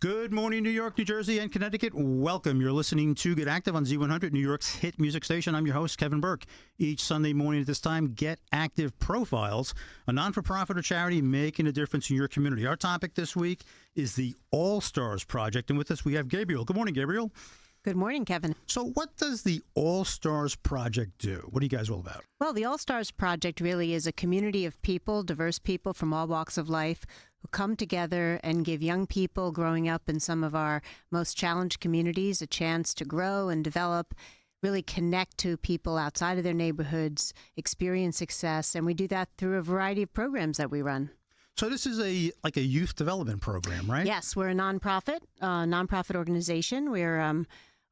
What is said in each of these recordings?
Good morning, New York, New Jersey, and Connecticut. Welcome. You're listening to Get Active on Z100, New York's hit music station. I'm your host, Kevin Burke. Each Sunday morning at this time, Get Active Profiles, a non-for-profit or charity making a difference in your community. Our topic this week is the All-Stars Project, and with us we have Gabriel. Good morning, Gabriel. Good morning, Kevin. So what does the All-Stars Project do? What are you guys all about? Well, the All-Stars Project really is a community of people, diverse people from all walks of life, who come together and give young people growing up in some of our most challenged communities a chance to grow and develop, really connect to people outside of their neighborhoods, experience success, and we do that through a variety of programs that we run. So this is like a youth development program, right? Yes, we're a nonprofit organization. We're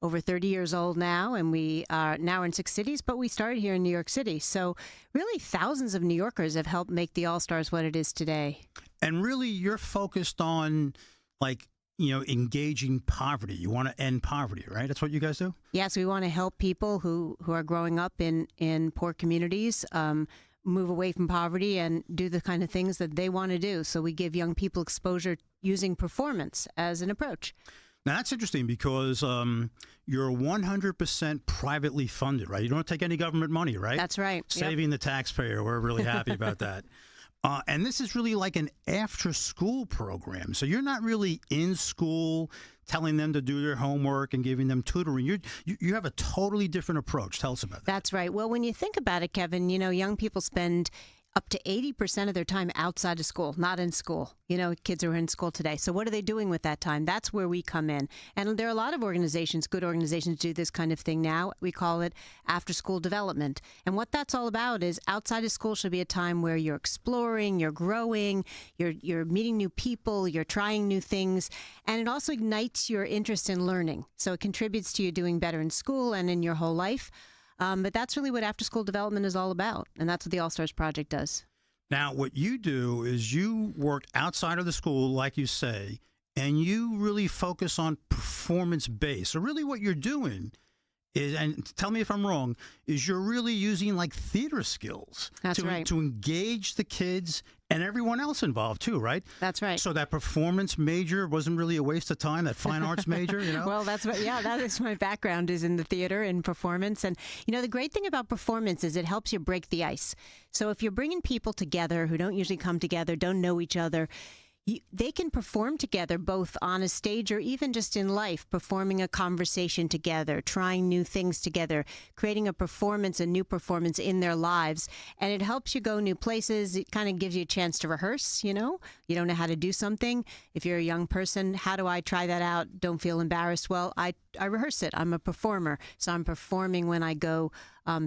over 30 years old now, and we are now in 6 cities, but we started here in New York City. So really thousands of New Yorkers have helped make the All-Stars what it is today. And really you're focused on engaging poverty. You want to end poverty, right? That's what you guys do? Yes, we want to help people who are growing up in poor communities move away from poverty and do the kind of things that they want to do. So we give young people exposure using performance as an approach. Now, that's interesting because you're 100% privately funded, right? You don't take any government money, right? That's right. Saving the taxpayer. We're really happy about that. And this is really like an after-school program. So you're not really in school telling them to do their homework and giving them tutoring. You have a totally different approach. Tell us about that. That's right. Well, when you think about it, Kevin, young people spend up to 80% of their time outside of school, not in school. Kids are in school today. So what are they doing with that time? That's where we come in. And there are a lot of organizations, good organizations, do this kind of thing now. We call it after-school development. And what that's all about is outside of school should be a time where you're exploring, you're growing, you're meeting new people, you're trying new things. And it also ignites your interest in learning. So it contributes to you doing better in school and in your whole life. But that's really what after-school development is all about, and that's what the All-Stars Project does. Now, what you do is you work outside of the school, like you say, and you really focus on performance-based. So really what you're doing is, and tell me if I'm wrong, is you're really using like theater skills to engage the kids and everyone else involved too, right? That's right. So that performance major wasn't really a waste of time, that fine arts major, Well, that is my background, is in the theater and performance. And, the great thing about performance is it helps you break the ice. So if you're bringing people together who don't usually come together, don't know each other, they can perform together both on a stage or even just in life, performing a conversation together, trying new things together, creating a new performance in their lives. And it helps you go new places. It kind of gives you a chance to rehearse, You don't know how to do something. If you're a young person, how do I try that out? Don't feel embarrassed. Well, I rehearse it. I'm a performer. So I'm performing when I go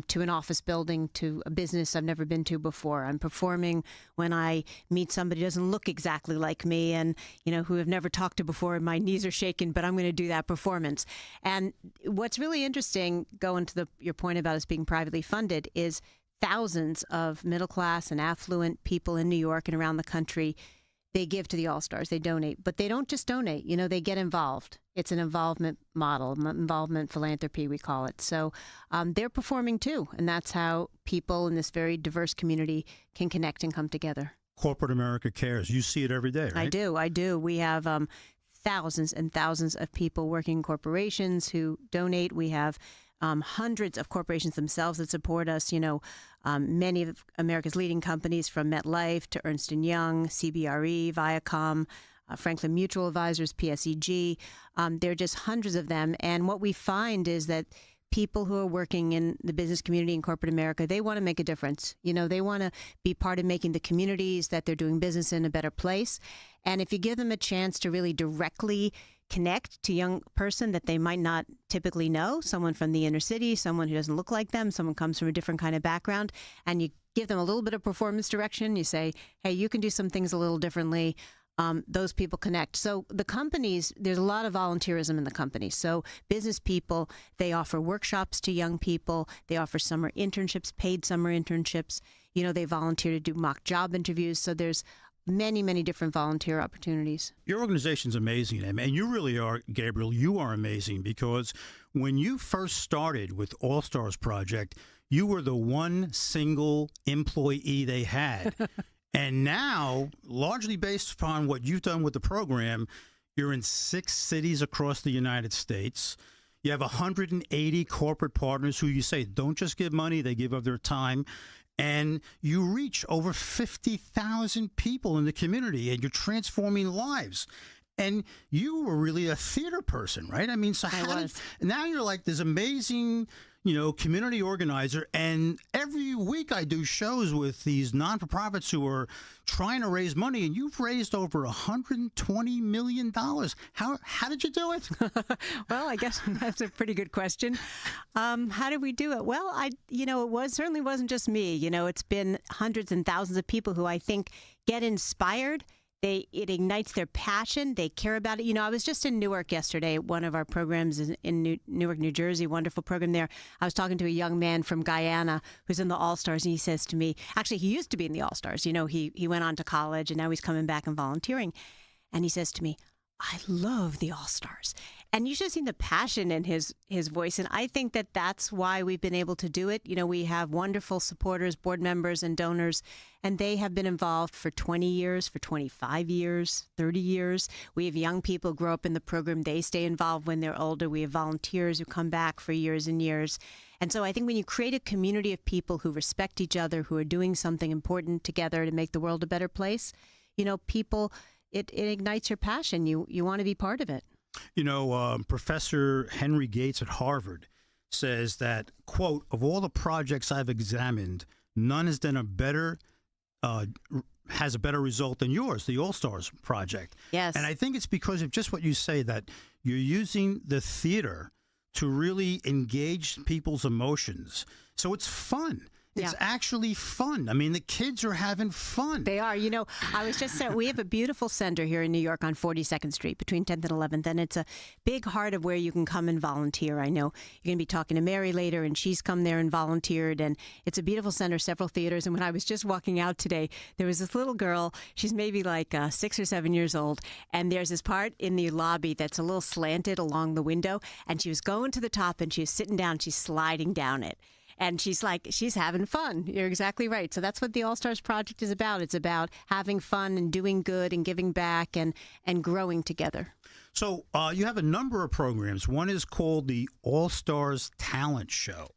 to an office building, to a business I've never been to before. I'm performing when I meet somebody who doesn't look exactly like me and, who I've never talked to before, and my knees are shaking, but I'm going to do that performance. And what's really interesting, going to your point about us being privately funded, is thousands of middle class and affluent people in New York and around the country, they give to the All-Stars. They donate, but they don't just donate. They get involved. It's an involvement model, involvement philanthropy, we call it. So they're performing too, and that's how people in this very diverse community can connect and come together. Corporate America cares. You see it every day, right? I do. We have thousands and thousands of people working in corporations who donate. We have hundreds of corporations themselves that support us. Many of America's leading companies, from MetLife to Ernst & Young, CBRE, Viacom, Franklin Mutual Advisors, PSEG. There are just hundreds of them. And what we find is that people who are working in the business community in corporate America, they want to make a difference. They want to be part of making the communities that they're doing business in a better place. And if you give them a chance to really directly connect to a young person that they might not typically know, someone from the inner city, someone who doesn't look like them, someone comes from a different kind of background, and you give them a little bit of performance direction, you say, hey, you can do some things a little differently. Those people connect. So the companies, there's a lot of volunteerism in the companies. So business people, they offer workshops to young people. They offer summer internships, paid summer internships. They volunteer to do mock job interviews. So there's many, many different volunteer opportunities. Your organization's amazing, and you really are, Gabriel. You are amazing, because when you first started with All-Stars Project, you were the one single employee they had. And now, largely based upon what you've done with the program, You're in 6 cities across the United States. You have 180 corporate partners who you say don't just give money, they give of their time. And you reach over 50,000 people in the community, and you're transforming lives. And you were really a theater person, right? I mean, so now you're like this amazing, community organizer. And every week I do shows with these non-for-profits who are trying to raise money, and you've raised over $120 million. How did you do it? Well, I guess that's a pretty good question. How did we do it? Well, certainly wasn't just me. It's been hundreds and thousands of people who I think get inspired. It ignites their passion. They care about it. I was just in Newark yesterday. One of our programs is in Newark, New Jersey. Wonderful program there. I was talking to a young man from Guyana who's in the All-Stars, and he says to me, actually, he used to be in the All-Stars. He went on to college, and now he's coming back and volunteering. And he says to me, I love the All-Stars. And you should have seen the passion in his voice. And I think that that's why we've been able to do it. We have wonderful supporters, board members, and donors, and they have been involved for 20 years, for 25 years, 30 years. We have young people grow up in the program. They stay involved when they're older. We have volunteers who come back for years and years. And so I think when you create a community of people who respect each other, who are doing something important together to make the world a better place, people... It ignites your passion. You want to be part of it. Professor Henry Gates at Harvard says that, quote, of all the projects I've examined, none has done has a better result than yours, the All-Stars project. Yes. And I think it's because of just what you say, that you're using the theater to really engage people's emotions. So it's fun. It's actually fun. I mean, the kids are having fun. They are. I was just saying, we have a beautiful center here in New York on 42nd Street between 10th and 11th, and it's a big heart of where you can come and volunteer. I know you're going to be talking to Mary later, and she's come there and volunteered, and it's a beautiful center, several theaters. And when I was just walking out today, there was this little girl. She's maybe like 6 or 7 years old, and there's this part in the lobby that's a little slanted along the window, and she was going to the top, and she was sitting down, she's sliding down it. And she's having fun. You're exactly right. So that's what the All-Stars Project is about. It's about having fun and doing good and giving back and growing together. So you have a number of programs. One is called the All-Stars Talent Show.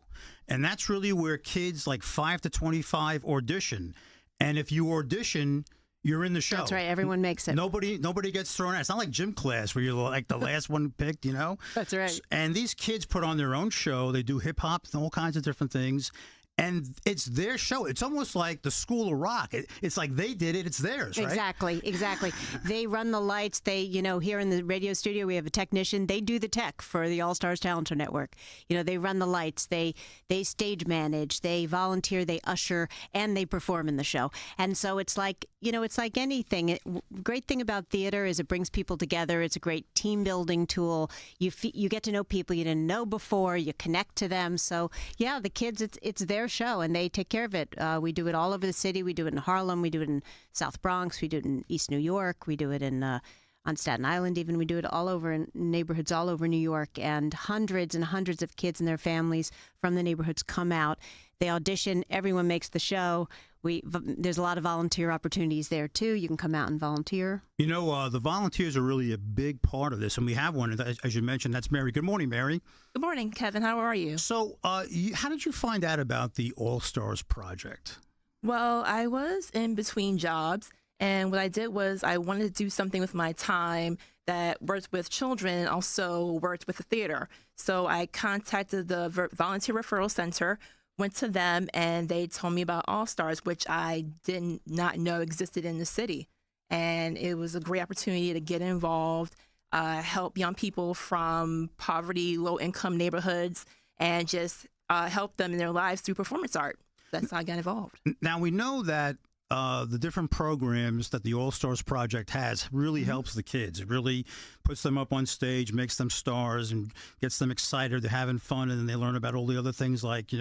And that's really where kids like 5 to 25 audition. And if you audition, you're in the show. That's right. Everyone makes it. Nobody gets thrown out. It's not like gym class where you're like the last one picked, That's right. And these kids put on their own show. They do hip hop and all kinds of different things. And it's their show. It's almost like the School of Rock. It's like they did it. It's theirs, right? Exactly. They run the lights. They, here in the radio studio, we have a technician. They do the tech for the All-Stars Talent Show Network. They run the lights. They stage manage. They volunteer. They usher, and they perform in the show. And so it's like, it's like anything. Great thing about theater is it brings people together. It's a great team building tool. You get to know people you didn't know before. You connect to them. So yeah, the kids, it's their show, and they take care of it. We do it all over the city. We do it in Harlem. We do it in South Bronx. We do it in East New York. We do it in on Staten Island even. We do it all over in neighborhoods all over New York, and hundreds of kids and their families from the neighborhoods come out. They audition. Everyone makes the show. There's a lot of volunteer opportunities there, too. You can come out and volunteer. The volunteers are really a big part of this, and we have one, as you mentioned. That's Mary. Good morning, Mary. Good morning, Kevin. How are you? So how did you find out about the All-Stars Project? Well, I was in between jobs, and what I did was I wanted to do something with my time that worked with children and also worked with the theater. So I contacted the Volunteer Referral Center, went to them, and they told me about All-Stars, which I did not know existed in the city. And it was a great opportunity to get involved, help young people from poverty, low-income neighborhoods, and just help them in their lives through performance art. That's how I got involved. Now, we know that the different programs that the All-Stars Project has really helps the kids. It really puts them up on stage, makes them stars, and gets them excited. They're having fun, and then they learn about all the other things like,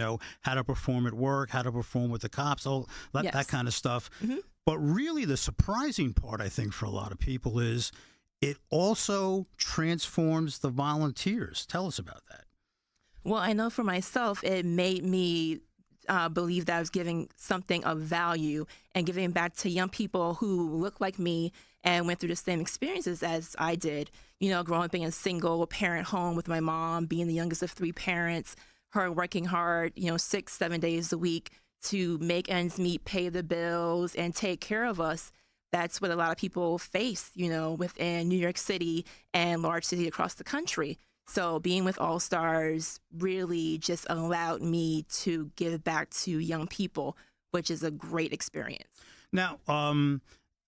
how to perform at work, how to perform with the cops, all that kind of stuff. Mm-hmm. But really the surprising part, I think, for a lot of people is it also transforms the volunteers. Tell us about that. Well, I know for myself, it made me believe that I was giving something of value and giving back to young people who look like me and went through the same experiences as I did. Growing up in a single parent home with my mom, being the youngest of 3 parents, her working hard, 6, 7 days a week to make ends meet, pay the bills, and take care of us. That's what a lot of people face, within New York City and large cities across the country. So being with All Stars really just allowed me to give back to young people, which is a great experience. Now,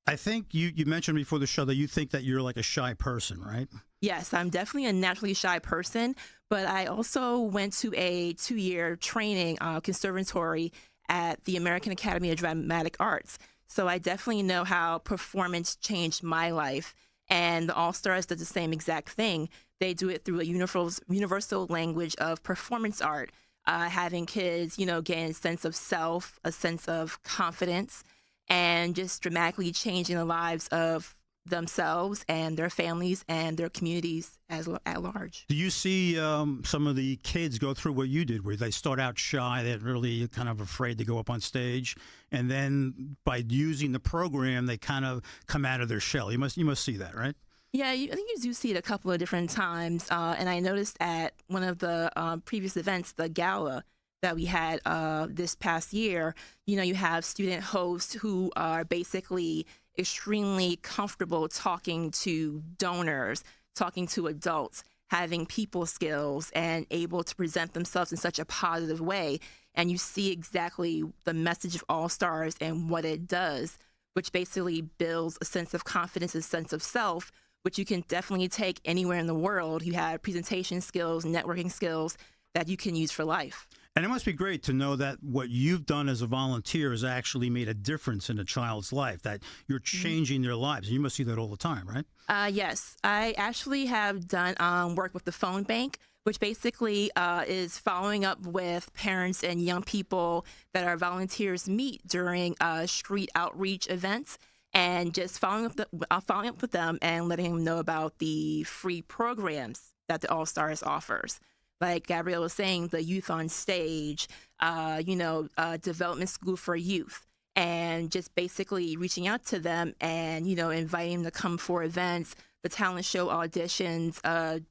I think you mentioned before the show that you think that you're like a shy person, right? Yes, I'm definitely a naturally shy person, but I also went to a 2-year training conservatory at the American Academy of Dramatic Arts. So I definitely know how performance changed my life. And the All-Stars did the same exact thing. They do it through a universal language of performance art, having kids, gain a sense of self, a sense of confidence, and just dramatically changing the lives of themselves and their families and their communities at large. Do you see some of the kids go through what you did, where they start out shy, they're really kind of afraid to go up on stage, and then by using the program, they kind of come out of their shell? You must see that, right? Yeah, I think you do see it a couple of different times, and I noticed at one of the previous events, the gala that we had this past year, you have student hosts who are basically extremely comfortable talking to donors, talking to adults, having people skills, and able to present themselves in such a positive way. And you see exactly the message of All Stars and what it does, which basically builds a sense of confidence, a sense of self, which you can definitely take anywhere in the world. You have presentation skills, networking skills that you can use for life. And it must be great to know that what you've done as a volunteer has actually made a difference in a child's life, that you're changing their lives. You must see that all the time, right? Yes. I actually have done work with the phone bank, which basically is following up with parents and young people that our volunteers meet during street outreach events, and just following up with them and letting them know about the free programs that the All Stars offers. Like Gabrielle was saying, the Youth on Stage, Development School for Youth, and just basically reaching out to them and, inviting them to come for events, the talent show auditions, a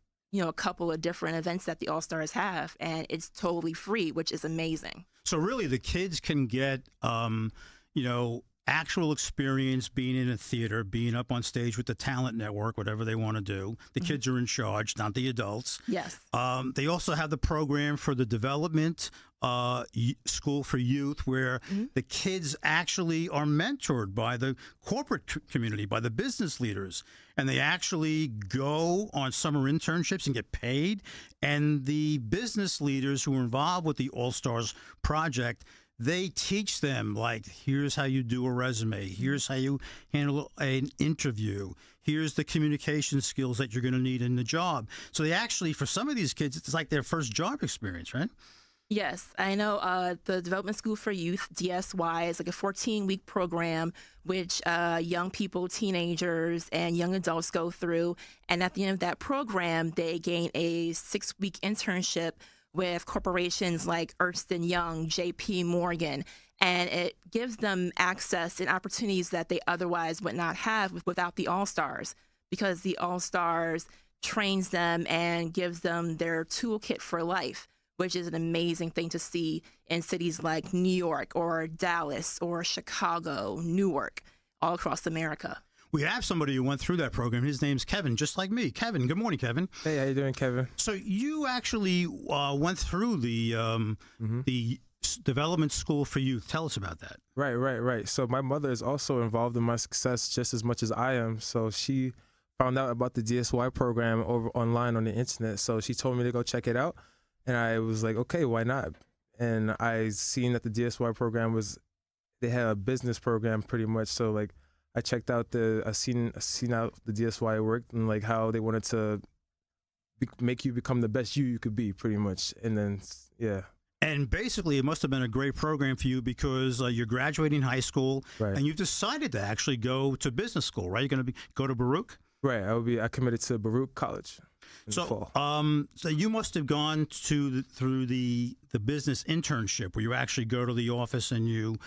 couple of different events that the All Stars have, and it's totally free, which is amazing. So really the kids can get, actual experience being in a theater, being up on stage with the talent network, whatever they want to do. The kids are in charge, not the adults. Yes. They also have the program for the development school for youth, where the kids actually are mentored by the corporate community, by the business leaders, and they actually go on summer internships and get paid. And the business leaders who are involved with the All Stars project, they teach them, like, here's how you do a resume. Here's how you handle an interview. Here's the communication skills that you're going to need in the job. So they actually, for some of these kids, it's like their first job experience, right? Yes, I know the Development School for Youth, DSY, is like a 14-week program which young people, teenagers, and young adults go through. And at the end of that program, they gain a 6-week internship with corporations like Ernst & Young, JP Morgan, and it gives them access and opportunities that they otherwise would not have without the All Stars, because the All Stars trains them and gives them their toolkit for life, which is an amazing thing to see in cities like New York or Dallas or Chicago, Newark, all across America. We have somebody who went through that program. His name's Kevin, just like me. Kevin, good morning, Kevin. Hey, how you doing, Kevin? So you actually went through the Development School for Youth. Tell us about that. Right. So my mother is also involved in my success just as much as I am. So she found out about the DSY program over online on the internet. So she told me to go check it out. And I was like, okay, why not? And I seen that the DSY program they had a business program pretty much. So like, I checked out I seen out the DSY worked and like how they wanted to make you become the best you could be, pretty much. And then, yeah. And basically, it must have been a great program for you because you're graduating high school, Right. and you've decided to actually go to business school, right? You're going to go to Baruch? Right. I committed to Baruch College in the fall. So you must have gone through the business internship where you actually go to the office and you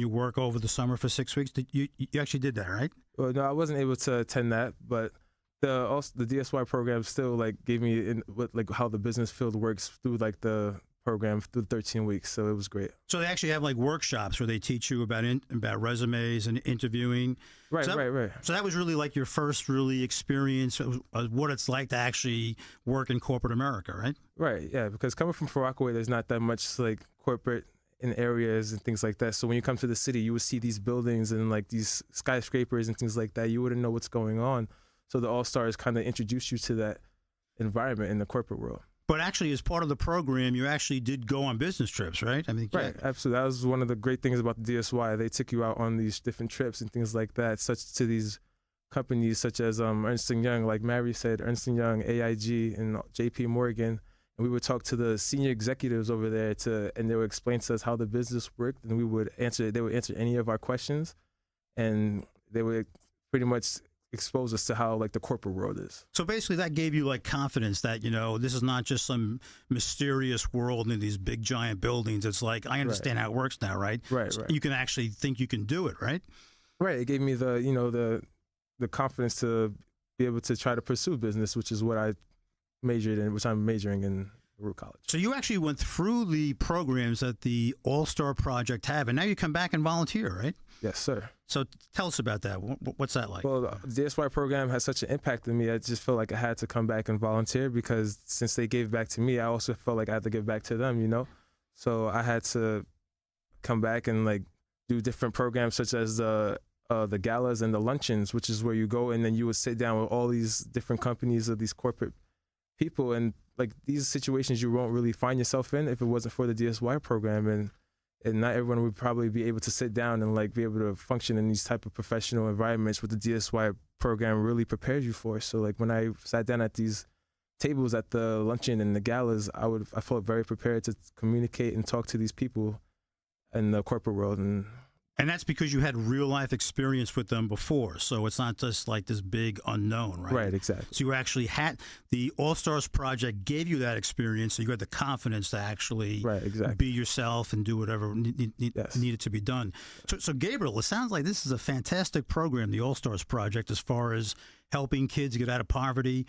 work over the summer for 6 weeks. You actually did that, right? Well, no, I wasn't able to attend that, but the DSY program still like gave me how the business field works through like the program through 13 weeks. So it was great. So they actually have like workshops where they teach you about resumes and interviewing. Right. So that was really like your first really experience of what it's like to actually work in corporate America, right? Right. Yeah. Because coming from Far Rockaway, there's not that much like corporate in areas and things like that. So when you come to the city, you would see these buildings and like these skyscrapers and things like that. You wouldn't know what's going on. So the All-Stars kind of introduced you to that environment in the corporate world. But actually, as part of the program, you actually did go on business trips, right? I mean, right, absolutely. That was one of the great things about the DSY. They took you out on these different trips and things like that, such to these companies such as Ernst & Young, like Mary said, Ernst & Young, AIG, and JP Morgan. And we would talk to the senior executives over there and they would explain to us how the business worked, and they would answer any of our questions, and they would pretty much expose us to how like the corporate world is. So basically that gave you like confidence that, this is not just some mysterious world in these big giant buildings. It's like, I understand how it works now, right? Right. So you can actually think you can do it, right? Right. It gave me the confidence to be able to try to pursue business, which is what I majored in, which I'm majoring in Baruch College. So you actually went through the programs that the All-Star Project have, and now you come back and volunteer, right? Yes, sir. So tell us about that. What's that like? Well, the DSY program has such an impact on me. I just felt like I had to come back and volunteer because since they gave back to me, I also felt like I had to give back to them, So I had to come back and like do different programs such as the galas and the luncheons, which is where you go and then you would sit down with all these different companies of these corporate people. And like these situations you won't really find yourself in if it wasn't for the DSY program. And not everyone would probably be able to sit down and like be able to function in these type of professional environments what the DSY program really prepares you for. So like when I sat down at these tables at the luncheon and the galas, I felt very prepared to communicate and talk to these people in the corporate world. And that's because you had real life experience with them before. So it's not just like this big unknown, right? Right, exactly. So you actually had the All-Stars Project gave you that experience. So you had the confidence to actually be yourself and do whatever needed to be done. So Gabriel, it sounds like this is a fantastic program, the All-Stars Project, as far as helping kids get out of poverty.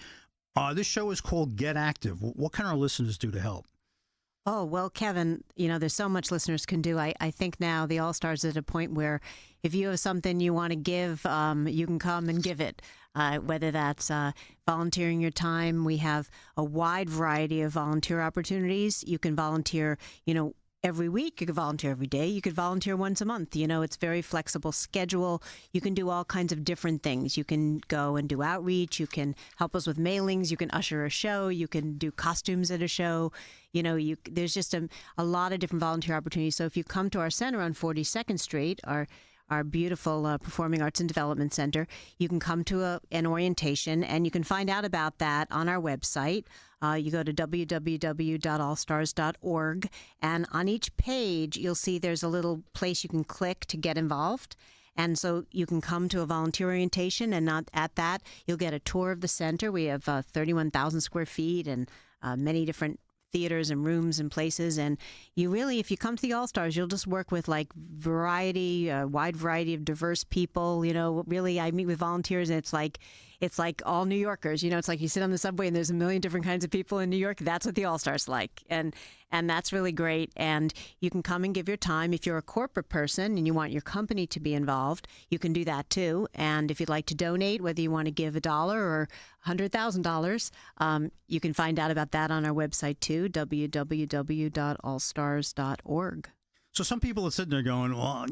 This show is called Get Active. What can our listeners do to help? Oh, well, Kevin, there's so much listeners can do. I think now the All-Stars is at a point where if you have something you want to give, you can come and give it, whether that's volunteering your time. We have a wide variety of volunteer opportunities. You can volunteer, every week. You could volunteer every day. You could volunteer once a month. It's very flexible schedule. You can do all kinds of different things. You can go and do outreach. You can help us with mailings. You can usher a show. You can do costumes at a show. There's just a lot of different volunteer opportunities. So if you come to our center on 42nd Street, our beautiful Performing Arts and Development Center, you can come to an orientation, and you can find out about that on our website. You go to www.allstars.org, and on each page, you'll see there's a little place you can click to get involved. And so you can come to a volunteer orientation, and at that, you'll get a tour of the center. We have 31,000 square feet and many different theaters and rooms and places. And you really, if you come to the All-Stars, you'll just work with like wide variety of diverse people. Really, I meet with volunteers, and it's like all New Yorkers. It's like you sit on the subway and there's a million different kinds of people in New York. That's what the All-Stars like. And that's really great. And you can come and give your time. If you're a corporate person and you want your company to be involved, you can do that too. And if you'd like to donate, whether you want to give $1 or $100,000, you can find out about that on our website too, www.allstars.org. So some people are sitting there going, well,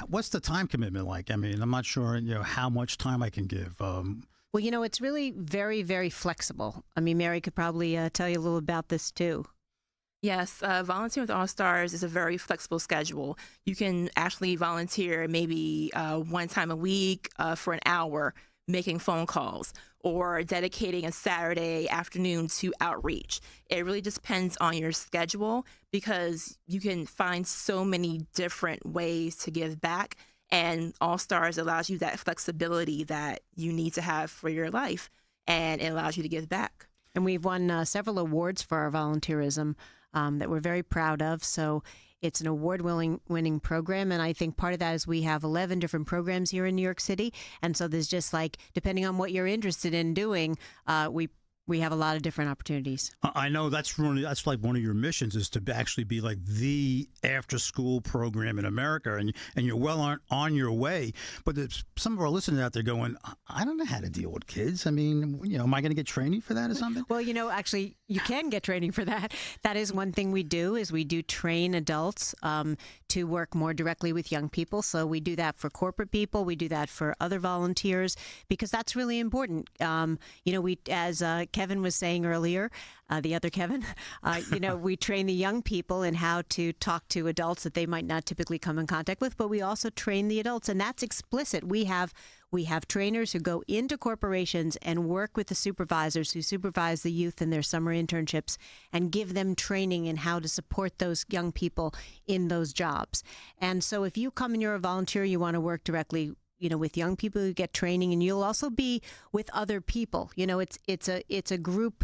what's the time commitment like? I mean, I'm not sure, how much time I can give. Well, it's really very, very flexible. I mean, Mary could probably tell you a little about this too. Yes, volunteering with All-Stars is a very flexible schedule. You can actually volunteer maybe one time a week for an hour making phone calls or dedicating a Saturday afternoon to outreach. It really just depends on your schedule because you can find so many different ways to give back. And All Stars allows you that flexibility that you need to have for your life, and it allows you to give back. And we've won several awards for our volunteerism that we're very proud of. So it's an award-winning program, and I think part of that is we have 11 different programs here in New York City, and so there's just like, depending on what you're interested in doing, we have a lot of different opportunities. I know that's like one of your missions is to actually be like the after-school program in America, and you're well on your way. But there's some of our listeners out there going, I don't know how to deal with kids. I mean, am I going to get training for that or something? Well, actually, you can get training for that. That is one thing we do is we do train adults to work more directly with young people. So we do that for corporate people. We do that for other volunteers because that's really important. We, as Kevin was saying earlier, the other Kevin, we train the young people in how to talk to adults that they might not typically come in contact with, but we also train the adults, and that's explicit. We have trainers who go into corporations and work with the supervisors who supervise the youth in their summer internships and give them training in how to support those young people in those jobs. And so if you come and you're a volunteer, you want to work directly with young people who get training, and you'll also be with other people. It's a group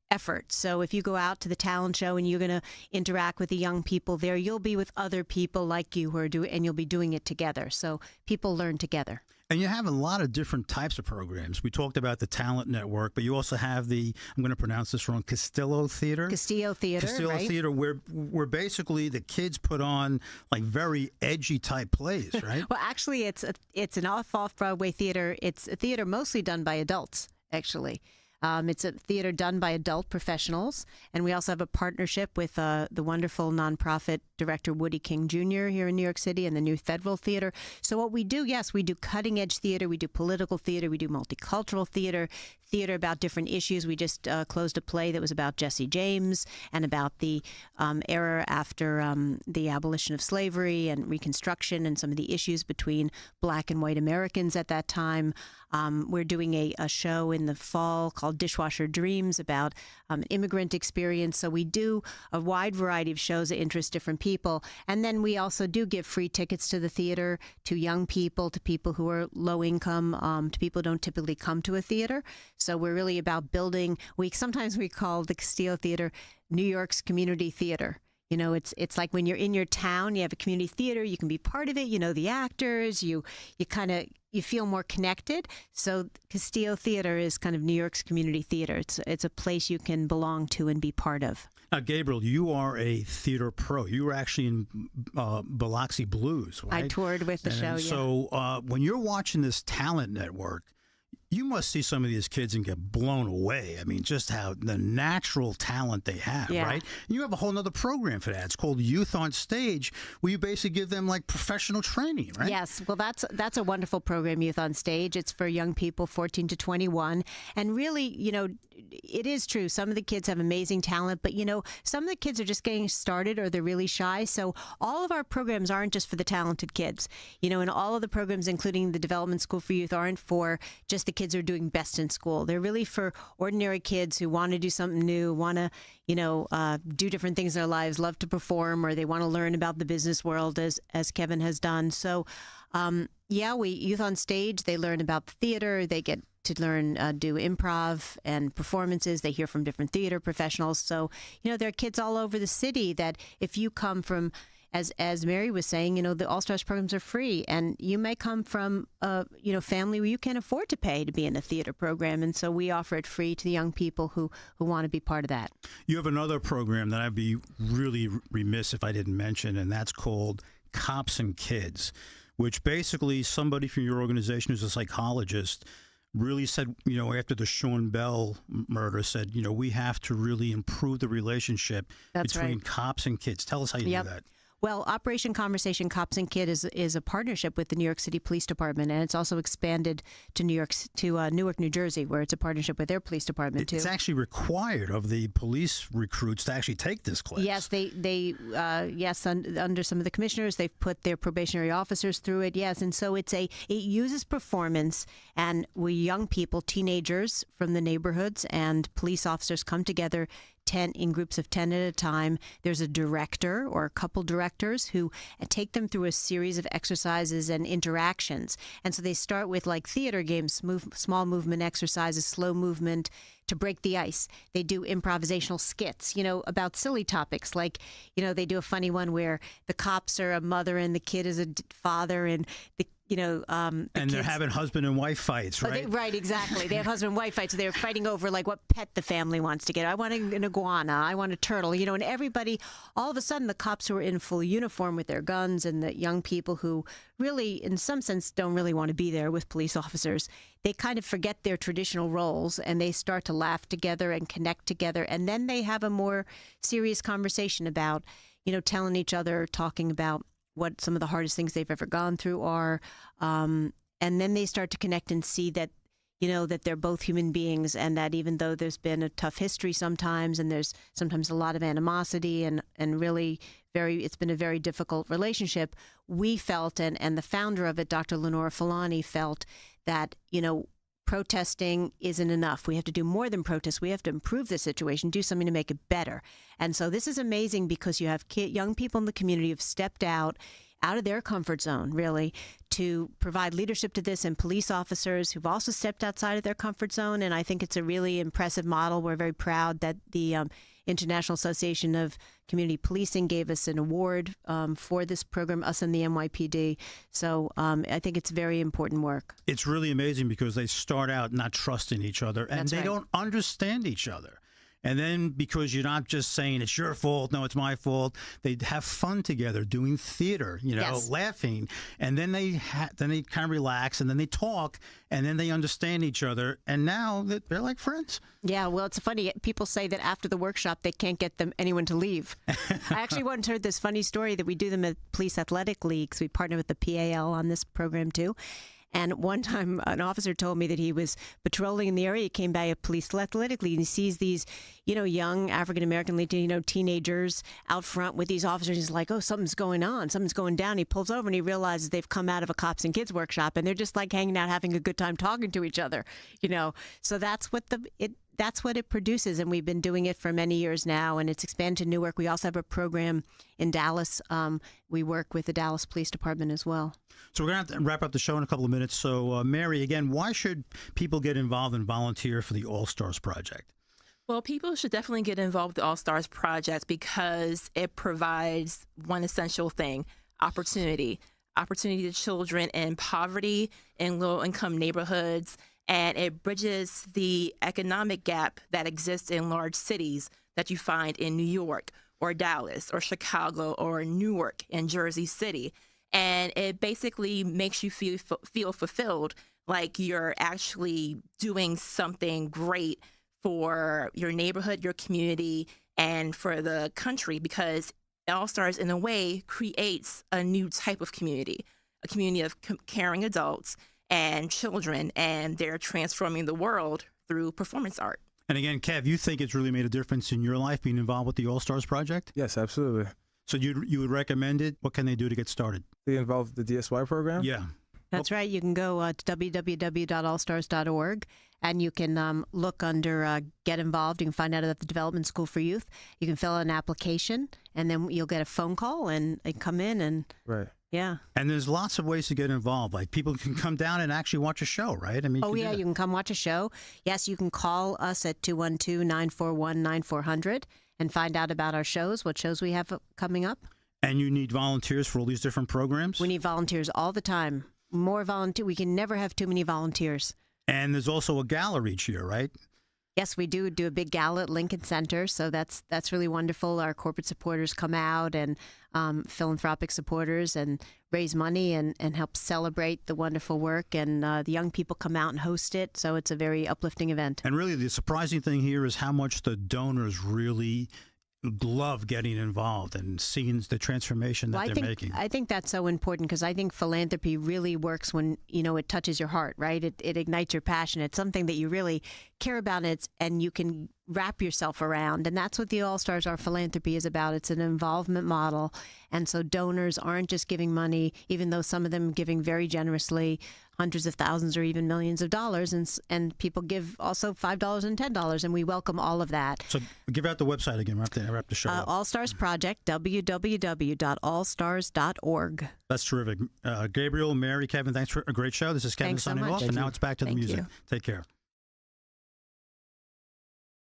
effort. So if you go out to the talent show and you're going to interact with the young people there, you'll be with other people like you who are doing, and you'll be doing it together. So people learn together. And you have a lot of different types of programs. We talked about the Talent Network, but you also have I'm going to pronounce this wrong, Castillo Theater, right? Theater, where basically the kids put on like very edgy type plays, right? Well, actually, it's an off-Broadway theater. It's a theater mostly done by adults, actually. It's a theater done by adult professionals, and we also have a partnership with the wonderful nonprofit director Woody King Jr. here in New York City and the New Federal Theater. So what we do, yes, we do cutting-edge theater, we do political theater, we do multicultural theater about different issues. We just closed a play that was about Jesse James and about the era after the abolition of slavery and Reconstruction and some of the issues between Black and white Americans at that time. We're doing a show in the fall called Dishwasher Dreams about an immigrant experience. So we do a wide variety of shows that interest different people. And then we also do give free tickets to the theater to young people, to people who are low income, to people who don't typically come to a theater. So we're really about building, sometimes we call the Castillo Theater New York's community theater. It's like when you're in your town, you have a community theater, you can be part of it, you know the actors, you feel more connected. So Castillo Theater is kind of New York's community theater. It's a place you can belong to and be part of. Now, Gabriel, you are a theater pro. You were actually in Biloxi Blues, right? I toured with the show, yeah. So when you're watching this Talent Network, you must see some of these kids and get blown away. I mean, just how the natural talent they have, right? And you have a whole other program for that. It's called Youth on Stage, where you basically give them like professional training, right? Yes. Well, that's a wonderful program, Youth on Stage. It's for young people 14 to 21. And really, it is true. Some of the kids have amazing talent, but, some of the kids are just getting started or they're really shy. So all of our programs aren't just for the talented kids. And all of the programs, including the Development School for Youth, aren't for just the kids who are doing best in school. They're really for ordinary kids who want to do something new, want to, do different things in their lives, love to perform, or they want to learn about the business world as Kevin has done. So, Youth on Stage, they learn about the theater. They get to learn, do improv and performances. They hear from different theater professionals. So, there are kids all over the city that if you come from, as Mary was saying, the All-Stars programs are free, and you may come from a family where you can't afford to pay to be in a theater program, and so we offer it free to the young people who want to be part of that. You have another program that I'd be really remiss if I didn't mention, and that's called Cops and Kids, which basically somebody from your organization who's a psychologist really said, after the Sean Bell murder, said, we have to really improve the relationship between cops and kids. Tell us how you do that. Well, Operation Conversation Cops and Kids is a partnership with the New York City Police Department, and it's also expanded to Newark, New Jersey, where it's a partnership with their police department too. It's actually required of the police recruits to actually take this class. Yes, under some of the commissioners, they've put their probationary officers through it. Yes, and so it uses performance, and we young people, teenagers from the neighborhoods, and police officers come together in groups of 10 at a time. There's a director or a couple directors who take them through a series of exercises and interactions. And so they start with like theater games, small movement exercises, slow movement to break the ice. They do improvisational skits, about silly topics. Like, they do a funny one where the cops are a mother and the kid is a father, and and they're having husband and wife fights, right? Right, exactly. They have husband and wife fights. They're fighting over like what pet the family wants to get. I want an iguana. I want a turtle. And everybody, all of a sudden, the cops who are in full uniform with their guns and the young people who really, in some sense, don't really want to be there with police officers, they kind of forget their traditional roles and they start to laugh together and connect together. And then they have a more serious conversation about, telling each other, talking about what some of the hardest things they've ever gone through are. And then they start to connect and see that, that they're both human beings, and that even though there's been a tough history sometimes, and there's sometimes a lot of animosity and really it's been a very difficult relationship, we felt, and the founder of it, Dr. Lenora Filani, felt that, protesting isn't enough. We have to do more than protest. We have to improve the situation, do something to make it better. And so this is amazing because you have young people in the community who've stepped out of their comfort zone, really, to provide leadership to this, and police officers who've also stepped outside of their comfort zone. And I think it's a really impressive model. We're very proud that the International Association of Community Policing gave us an award for this program, us and the NYPD. So I think it's very important work. It's really amazing because they start out not trusting each other, and That's they right. don't understand each other. And then because you're not just saying it's your fault, no, it's my fault, they have fun together doing theater, Yes. laughing. And then they kind of relax, and then they talk, and then they understand each other. And now they're like friends. Yeah, well, it's funny. People say that after the workshop, they can't get anyone to leave. I actually once heard this funny story that we do them at Police Athletic Leagues. We partner with the PAL on this program, too. And one time, an officer told me that he was patrolling in the area. He came by a police athletic league, and he sees these, young African-American, teenagers out front with these officers. He's like, oh, something's going on. Something's going down. He pulls over, and he realizes they've come out of a cops and kids workshop, and they're just like hanging out, having a good time talking to each other, So that's what that's what it produces, and we've been doing it for many years now, and it's expanded to Newark. We also have a program in Dallas. We work with the Dallas Police Department as well. So we're going to have to wrap up the show in a couple of minutes. So, Mary, again, why should people get involved and volunteer for the All-Stars Project? Well, people should definitely get involved with the All-Stars Project because it provides one essential thing: opportunity to children in poverty, in low-income neighborhoods, and it bridges the economic gap that exists in large cities that you find in New York or Dallas or Chicago or Newark and Jersey City. And it basically makes you feel fulfilled, like you're actually doing something great for your neighborhood, your community, and for the country, because All Stars, in a way, creates a new type of community, a community of caring adults and children, and they're transforming the world through performance art. And again, Kev, you think it's really made a difference in your life being involved with the All-Stars Project? Yes, absolutely. So you would recommend it? What can they do to get started? They involved the DSY program? Yeah. That's right. You can go to www.allstars.org, and you can look under Get Involved. You can find out about the Development School for Youth. You can fill out an application, and then you'll get a phone call, and they come in and Right. yeah. And there's lots of ways to get involved. Like people can come down and actually watch a show, right? I mean, Oh, yeah, you can come watch a show. Yes, you can call us at 212-941-9400 and find out about our shows, what shows we have coming up. And you need volunteers for all these different programs? We need volunteers all the time. More volunteer. We can never have too many volunteers. And there's also a gala each year, right? Yes, we do a big gala at Lincoln Center, so that's really wonderful. Our corporate supporters come out, and philanthropic supporters, and raise money and help celebrate the wonderful work. And the young people come out and host it, so it's a very uplifting event. And really, the surprising thing here is how much the donors really love getting involved and seeing the transformation that they're making. I think that's so important, because I think philanthropy really works when, it touches your heart, right? It ignites your passion. It's something that you really care about, and you can wrap yourself around. And that's what the All Stars Our Philanthropy is about. It's an involvement model. And so donors aren't just giving money, even though some of them giving very generously, hundreds of thousands or even millions of dollars. And people give also $5 and $10. And we welcome all of that. So give out the website again. Wrap the show up. All Stars Project, www.allstars.org. That's terrific. Gabriel, Mary, Kevin, thanks for a great show. This is Kevin Thanks so signing much. off. And now it's back to the Thank music. you. Take care.